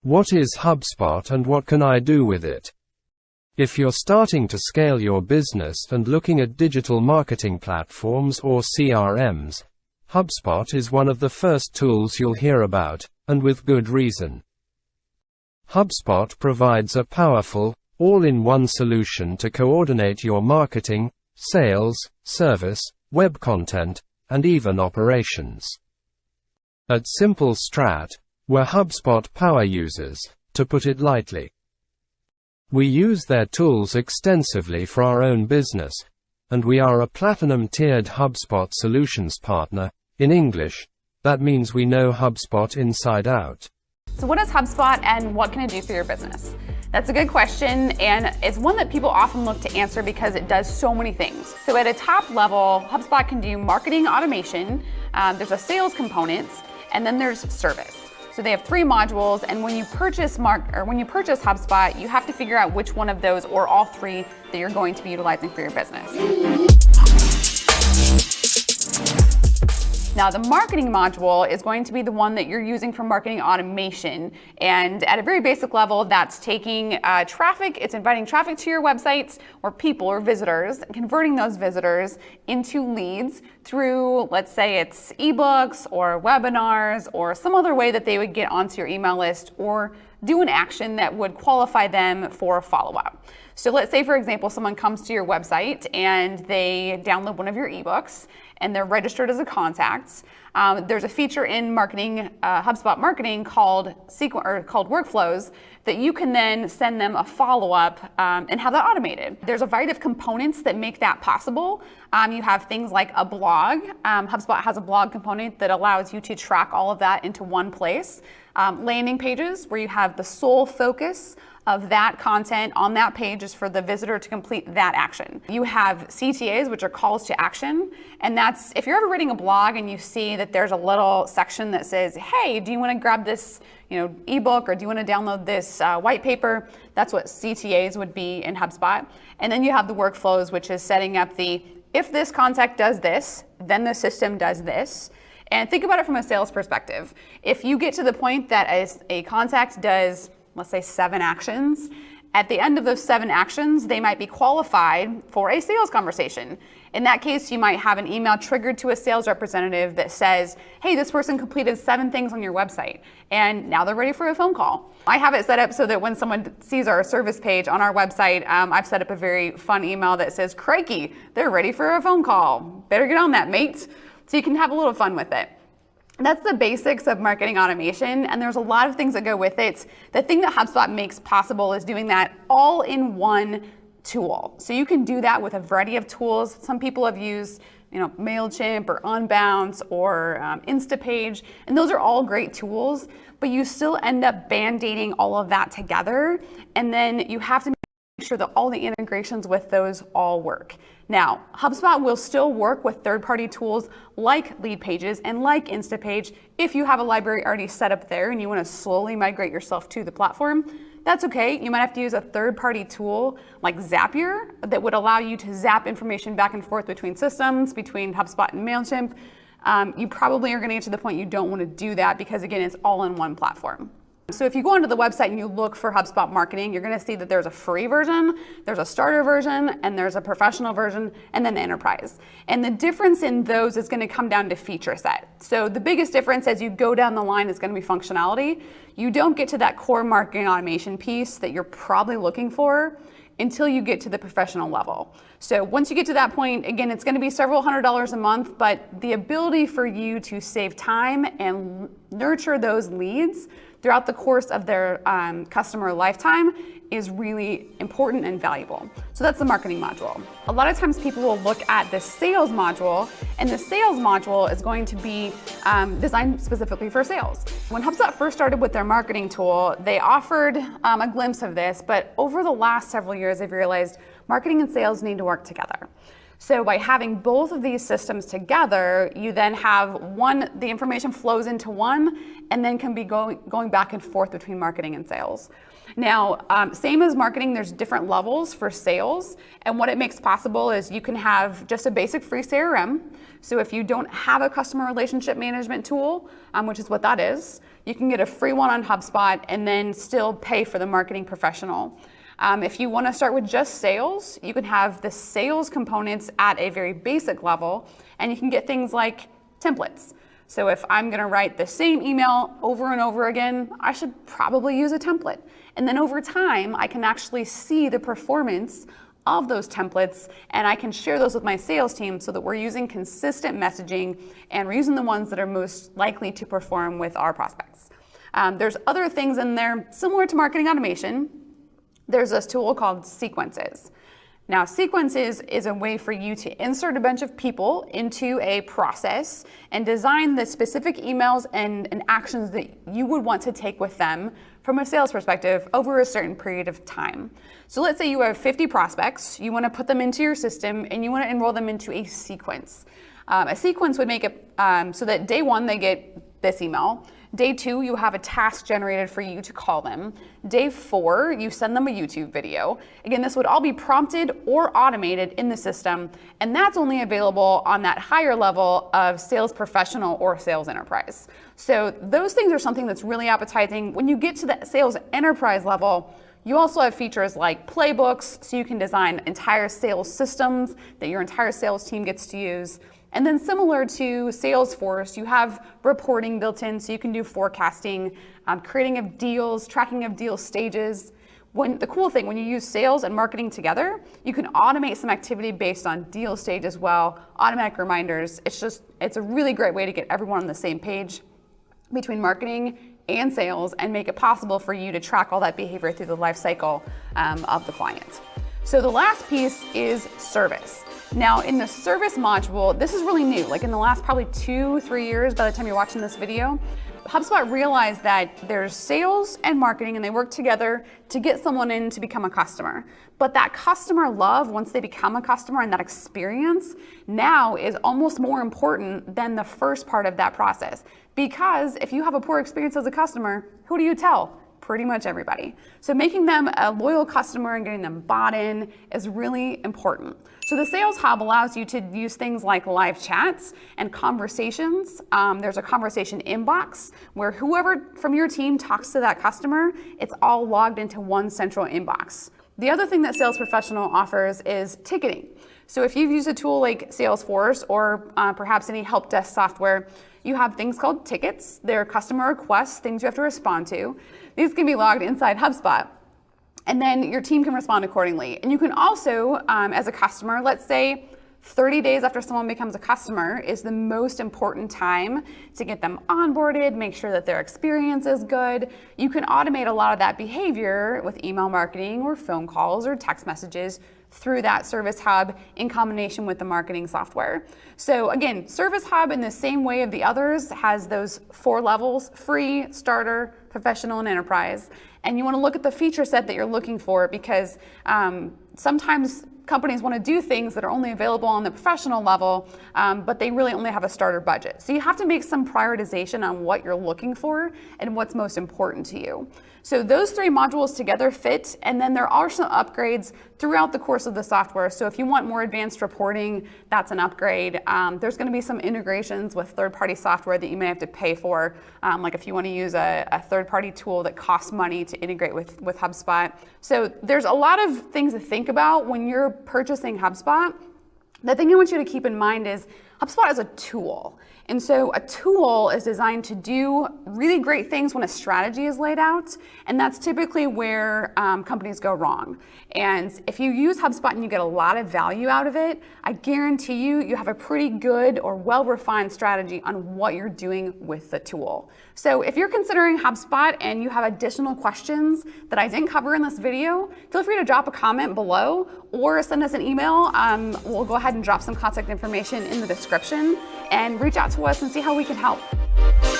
What is HubSpot and what can I do with it? If you're starting to scale your business and looking at digital marketing platforms or CRMs, HubSpot is one of the first tools you'll hear about, and with good reason. HubSpot provides a powerful, all-in-one solution to coordinate your marketing, sales, service, web content, and even operations. At Simple Strat, we're HubSpot power users, to put it lightly. We use their tools extensively for our own business, and we are a platinum-tiered HubSpot solutions partner. In English, that means we know HubSpot inside out. So what is HubSpot and what can it do for your business? That's a good question, and it's one that people often look to answer because it does so many things. So at a top level, HubSpot can do marketing automation, there's a sales component, and then there's service. So they have 3 modules, and when you purchase HubSpot, you have to figure out which one of those or all 3 that you're going to be utilizing for your business. Now, the marketing module is going to be the one that you're using for marketing automation. And at a very basic level, that's taking traffic, it's inviting traffic to your websites or people or visitors, and converting those visitors into leads through, let's say it's ebooks or webinars or some other way that they would get onto your email list or do an action that would qualify them for a follow-up. So let's say, for example, someone comes to your website and they download one of your ebooks and they're registered as a contact. There's a feature in marketing, HubSpot marketing called workflows that you can then send them a follow-up and have that automated. There's a variety of components that make that possible. You have things like a blog. HubSpot has a blog component that allows you to track all of that into one place. Landing pages where you have the sole focus of that content on that page is for the visitor to complete that action. You have CTAs, which are calls to action, and that's if you're ever reading a blog and you see that there's a little section that says, hey, do you want to grab this ebook, or do you want to download this white paper? That's what CTAs would be in HubSpot. And then you have the workflows, which is setting up the, if this contact does this, then the system does this. And think about it from a sales perspective. If you get to the point that a contact does, let's say 7 actions, at the end of those 7 actions, they might be qualified for a sales conversation. In that case, you might have an email triggered to a sales representative that says, hey, this person completed 7 things on your website, and now they're ready for a phone call. I have it set up so that when someone sees our service page on our website, I've set up a very fun email that says, crikey, they're ready for a phone call. Better get on that, mate. So you can have a little fun with it. That's the basics of marketing automation, and there's a lot of things that go with it. The thing that HubSpot makes possible is doing that all in one tool. So you can do that with a variety of tools. Some people have used MailChimp or Unbounce or Instapage, and those are all great tools, but you still end up band-aiding all of that together, and then you have to make sure that all the integrations with those all work. Now, HubSpot will still work with third-party tools like Leadpages and like Instapage. If you have a library already set up there and you want to slowly migrate yourself to the platform, that's okay. You might have to use a third-party tool like Zapier that would allow you to zap information back and forth between systems, between HubSpot and MailChimp. You probably are going to get to the point you don't want to do that because, again, it's all in one platform. So if you go onto the website and you look for HubSpot marketing, you're going to see that there's a free version, there's a starter version, and there's a professional version, and then enterprise. And the difference in those is going to come down to feature set. So the biggest difference as you go down the line is going to be functionality. You don't get to that core marketing automation piece that you're probably looking for until you get to the professional level. So once you get to that point, again, it's going to be several $100s a month, but the ability for you to save time and nurture those leads throughout the course of their customer lifetime is really important and valuable. So that's the marketing module. A lot of times people will look at the sales module, and the sales module is going to be designed specifically for sales. When HubSpot first started with their marketing tool, they offered a glimpse of this, but over the last several years, they've realized marketing and sales need to work together. So by having both of these systems together, you then have one, the information flows into one, and then can be going back and forth between marketing and sales. Now, same as marketing, there's different levels for sales, and what it makes possible is you can have just a basic free CRM. So if you don't have a customer relationship management tool, which is what that is, You can get a free one on HubSpot and then still pay for the marketing professional. If you want to start with just sales, you can have the sales components at a very basic level, and you can get things like templates. So if I'm going to write the same email over and over again, I should probably use a template. And then over time, I can actually see the performance of those templates, and I can share those with my sales team so that we're using consistent messaging and we're using the ones that are most likely to perform with our prospects. There's other things in there similar to marketing automation. There's this tool called Sequences. Now, Sequences is a way for you to insert a bunch of people into a process and design the specific emails and actions that you would want to take with them from a sales perspective over a certain period of time. So let's say you have 50 prospects, you want to put them into your system and you want to enroll them into a sequence. A sequence would make it so that day one they get this email. Day 2, you have a task generated for you to call them. Day 4, you send them a YouTube video. Again, this would all be prompted or automated in the system, and that's only available on that higher level of sales professional or sales enterprise. So those things are something that's really appetizing. When you get to the sales enterprise level, you also have features like playbooks, so you can design entire sales systems that your entire sales team gets to use. And then similar to Salesforce, you have reporting built in, so you can do forecasting, creating of deals, tracking of deal stages. The cool thing, when you use sales and marketing together, you can automate some activity based on deal stage as well, automatic reminders. It's a really great way to get everyone on the same page between marketing and sales and make it possible for you to track all that behavior through the life cycle of the client. So the last piece is service. Now in the service module, this is really new, like in the last probably 2-3 years by the time you're watching this video, HubSpot realized that there's sales and marketing and they work together to get someone in to become a customer. But that customer love, once they become a customer, and that experience now is almost more important than the first part of that process. Because if you have a poor experience as a customer, who do you tell? Pretty much everybody. So making them a loyal customer and getting them bought in is really important. So the Sales Hub allows you to use things like live chats and conversations. There's a conversation inbox where whoever from your team talks to that customer, it's all logged into one central inbox. The other thing that Sales Professional offers is ticketing. So if you've used a tool like Salesforce or perhaps any help desk software, you have things called tickets. They're customer requests, things you have to respond to. These can be logged inside HubSpot. And then your team can respond accordingly. And you can also, as a customer, let's say 30 days after someone becomes a customer is the most important time to get them onboarded, make sure that their experience is good. You can automate a lot of that behavior with email marketing or phone calls or text messages through that Service Hub in combination with the marketing software. So again, Service Hub in the same way of the others has those 4 levels: free, starter, professional, and enterprise. And you want to look at the feature set that you're looking for, because sometimes companies want to do things that are only available on the professional level, but they really only have a starter budget. So you have to make some prioritization on what you're looking for and what's most important to you. So those 3 modules together fit, and then there are some upgrades throughout the course of the software. So if you want more advanced reporting, that's an upgrade. There's going to be some integrations with third-party software that you may have to pay for, like if you want to use a third-party tool that costs money to integrate with HubSpot. So there's a lot of things to think about when you're purchasing HubSpot. The thing I want you to keep in mind is HubSpot is a tool. And so a tool is designed to do really great things when a strategy is laid out, and that's typically where companies go wrong. And if you use HubSpot and you get a lot of value out of it, I guarantee you have a pretty good or well-refined strategy on what you're doing with the tool. So if you're considering HubSpot and you have additional questions that I didn't cover in this video, feel free to drop a comment below or send us an email. We'll go ahead and drop some contact information in the description and reach out to us and see how we can help.